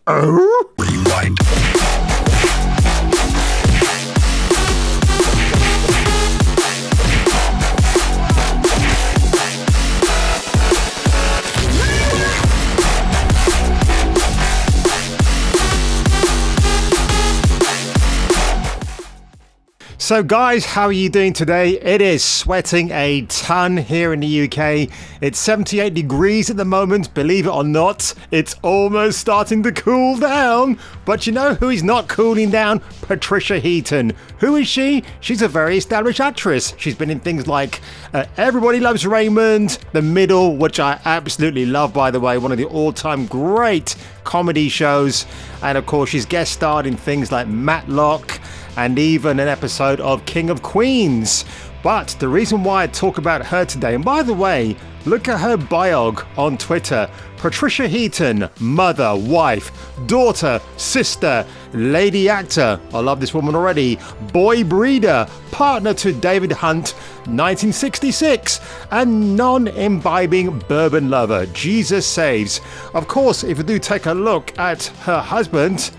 Oh? Rewind. So guys, how are you doing today? It is sweating a ton here in the UK. It's 78 degrees at the moment, believe it or not. It's almost starting to cool down. But you know who is not cooling down? Patricia Heaton. Who is she? She's a very established actress. She's been in things like Everybody Loves Raymond, The Middle, which I absolutely love, by the way, one of the all-time great comedy shows. And of course, she's guest starred in things like Matlock, and even an episode of King of Queens. But the reason why I talk about her today, and by the way, look at her biog on Twitter. Patricia Heaton, mother, wife, daughter, sister, lady actor, I love this woman already, boy breeder, partner to David Hunt, 1966, and non-imbibing bourbon lover, Jesus saves. Of course, if you do take a look at her husband,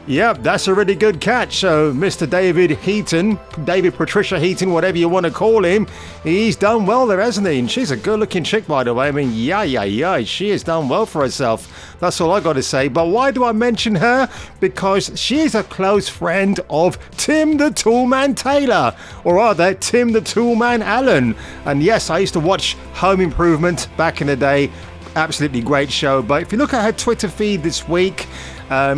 yep, that's a really good catch. So Mr. David Heaton, David Patricia Heaton, whatever you want to call him, he's done well there, hasn't he? And she's a good-looking chick, by the way. I mean, yeah, she has done well for herself. That's all I got to say. But why do I mention her? Because she is a close friend of Tim the Toolman Taylor, or rather, Tim the Toolman Allen. And yes, I used to watch Home Improvement back in the day. Absolutely great show. But if you look at her Twitter feed this week,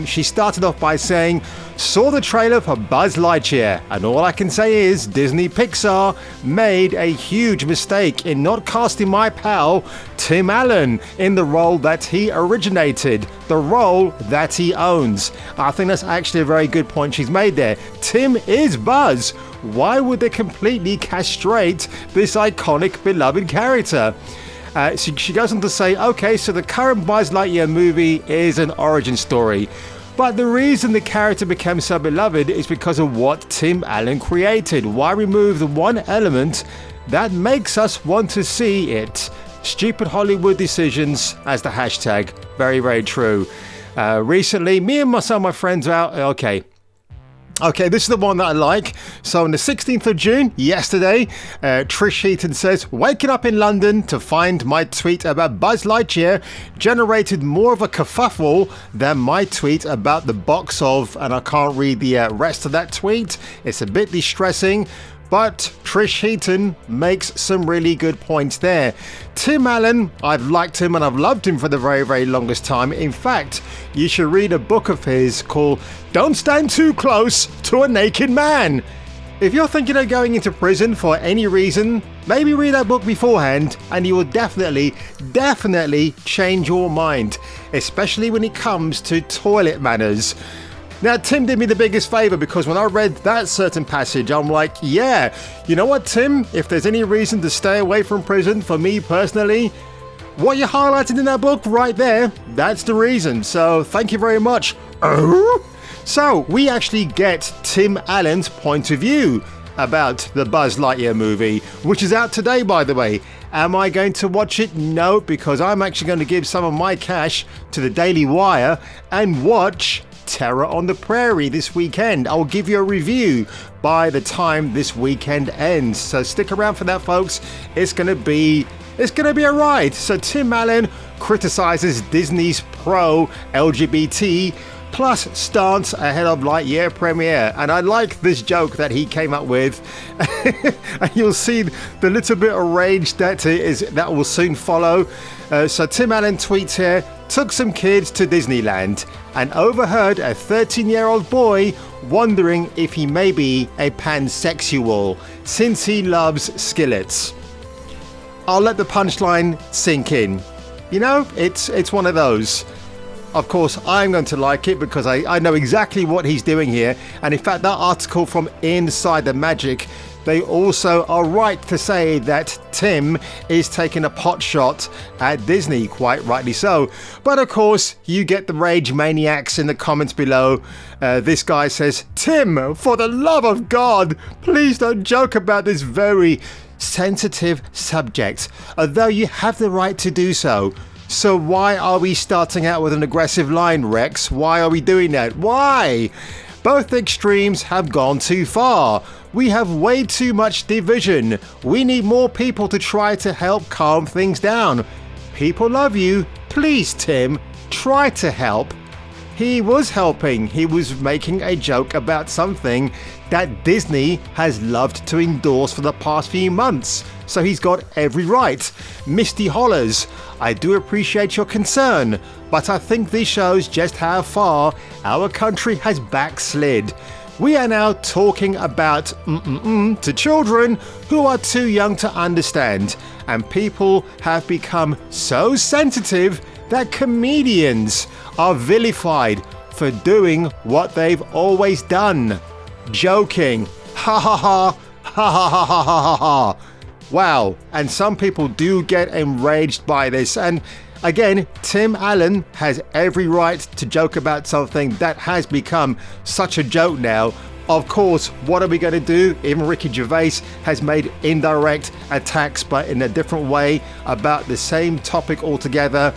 she started off by saying, saw the trailer for Buzz Lightyear, and all I can say is Disney Pixar made a huge mistake in not casting my pal Tim Allen in the role that he originated, the role that he owns. I think that's actually a very good point she's made there. Tim is Buzz. Why would they completely castrate this iconic, beloved character? She goes on to say, okay, so the current Buzz Lightyear movie is an origin story. But the reason the character became so beloved is because of what Tim Allen created. Why remove the one element that makes us want to see it? Stupid Hollywood decisions as the hashtag. Very, very true. Recently, me and some of my friends are out. Okay, this is the one that I like. So on the 16th of June, yesterday, Trish Heaton says, waking up in London to find my tweet about Buzz Lightyear generated more of a kerfuffle than my tweet about the box of, and I can't read the rest of that tweet. It's a bit distressing. But Trish Heaton makes some really good points there. Tim Allen, I've liked him and I've loved him for the very, very longest time. In fact, you should read a book of his called Don't Stand Too Close to a Naked Man. If you're thinking of going into prison for any reason, maybe read that book beforehand and you will definitely change your mind, especially when it comes to toilet manners. Now, Tim did me the biggest favor because when I read that certain passage, I'm like, yeah, you know what, Tim? If there's any reason to stay away from prison, for me personally, what you highlighted in that book right there, that's the reason. So thank you very much. Oh? So we actually get Tim Allen's point of view about the Buzz Lightyear movie, which is out today, by the way. Am I going to watch it? No, because I'm actually going to give some of my cash to the Daily Wire and watch Terror on the Prairie this weekend. I'll give you a review by the time this weekend ends, so stick around for that, folks. It's gonna be a ride. So Tim Allen criticizes Disney's pro LGBT plus stance ahead of Lightyear premiere, and I like this joke that he came up with. And you'll see the little bit of rage that will soon follow. So Tim Allen tweets here, took some kids to Disneyland and overheard a 13-year-old boy wondering if he may be a pansexual since he loves skillets. I'll let the punchline sink in. You know, it's one of those. Of course, I'm going to like it because I know exactly what he's doing here. And in fact, that article from Inside the Magic, they also are right to say that Tim is taking a pot shot at Disney, quite rightly so. But of course, you get the rage maniacs in the comments below. This guy says, Tim, for the love of God, please don't joke about this very sensitive subject, although you have the right to do so. So why are we starting out with an aggressive line, Rex? Why are we doing that? Why? Both extremes have gone too far. We have way too much division. We need more people to try to help calm things down. People love you. Please, Tim, try to help. He was helping. He was making a joke about something that Disney has loved to endorse for the past few months. So he's got every right. Misty hollers, I do appreciate your concern, but I think this shows just how far our country has backslid. We are now talking about to children who are too young to understand, and people have become so sensitive that comedians are vilified for doing what they've always done. Joking. Ha ha ha. Ha ha ha ha ha ha. Wow. And some people do get enraged by this. And again, Tim Allen has every right to joke about something that has become such a joke now. Of course, what are we going to do? Even Ricky Gervais has made indirect attacks, but in a different way, about the same topic altogether.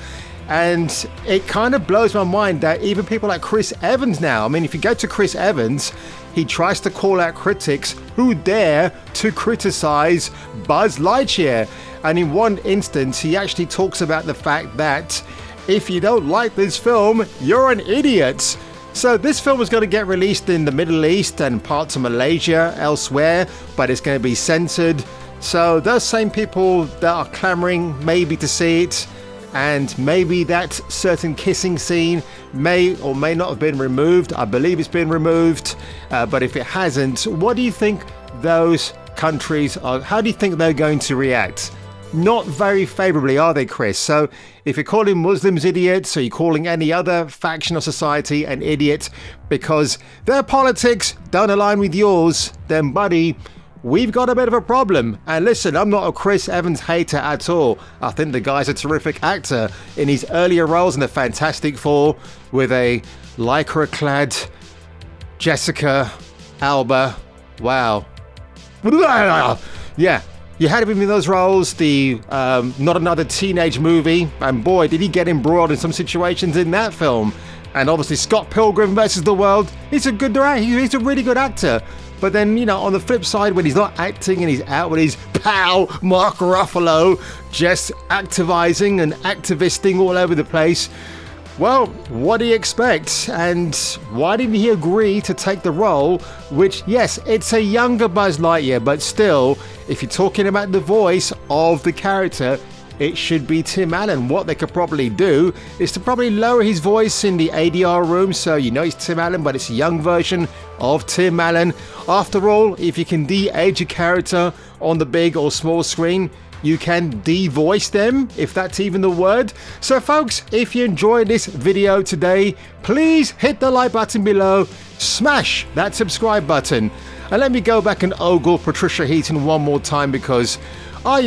And it kind of blows my mind that even people like Chris Evans now, I mean, if you go to Chris Evans, he tries to call out critics who dare to criticize Buzz Lightyear. And in one instance, he actually talks about the fact that if you don't like this film, you're an idiot. So this film is going to get released in the Middle East and parts of Malaysia, elsewhere, but it's going to be censored. So those same people that are clamoring maybe to see it, and maybe that certain kissing scene may or may not have been removed. I believe it's been removed, but if it hasn't, what do you think those countries are? How do you think they're going to react? Not very favorably, are they, Chris? So if you're calling Muslims idiots, or you're calling any other faction of society an idiot because their politics don't align with yours, then buddy, we've got a bit of a problem. And listen, I'm not a Chris Evans hater at all. I think the guy's a terrific actor. In his earlier roles in the Fantastic Four with a lycra-clad Jessica Alba. Wow. Yeah, you had him in those roles. The Not Another Teenage Movie. And boy, did he get embroiled in some situations in that film. And obviously Scott Pilgrim versus the World. He's a really good actor. But then, you know, on the flip side, when he's not acting and he's out with his pal, Mark Ruffalo, just activizing and activisting all over the place, well, what do you expect? And why didn't he agree to take the role? Which, yes, it's a younger Buzz Lightyear, but still, if you're talking about the voice of the character, it should be Tim Allen. What they could probably do is to probably lower his voice in the ADR room, so you know it's Tim Allen, but it's a young version of Tim Allen. After all, if you can de-age a character on the big or small screen, you can de-voice them, if that's even the word. So folks, if you enjoyed this video today, please hit the like button below, smash that subscribe button, and let me go back and ogle Patricia Heaton one more time, because ay,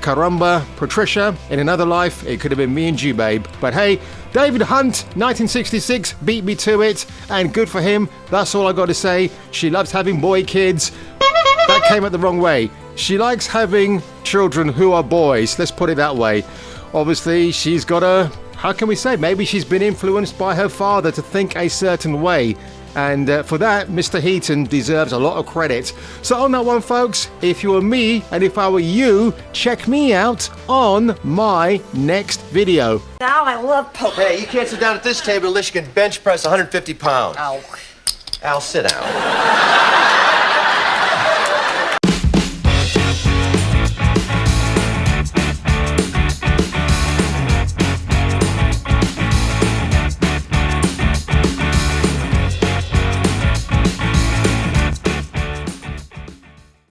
caramba, Patricia, in another life, it could have been me and you, babe. But hey, David Hunt, 1966, beat me to it, and good for him. That's all I got to say. She loves having boy kids. That came out the wrong way. She likes having children who are boys, let's put it that way. Obviously, she's got a, how can we say, maybe she's been influenced by her father to think a certain way. And for that, Mr. Heaton deserves a lot of credit. So on that one, folks, if you were me and if I were you, check me out on my next video. Now I love poker. Hey, you can't sit down at this table unless you can bench press 150 pounds. Ow. Al, sit down.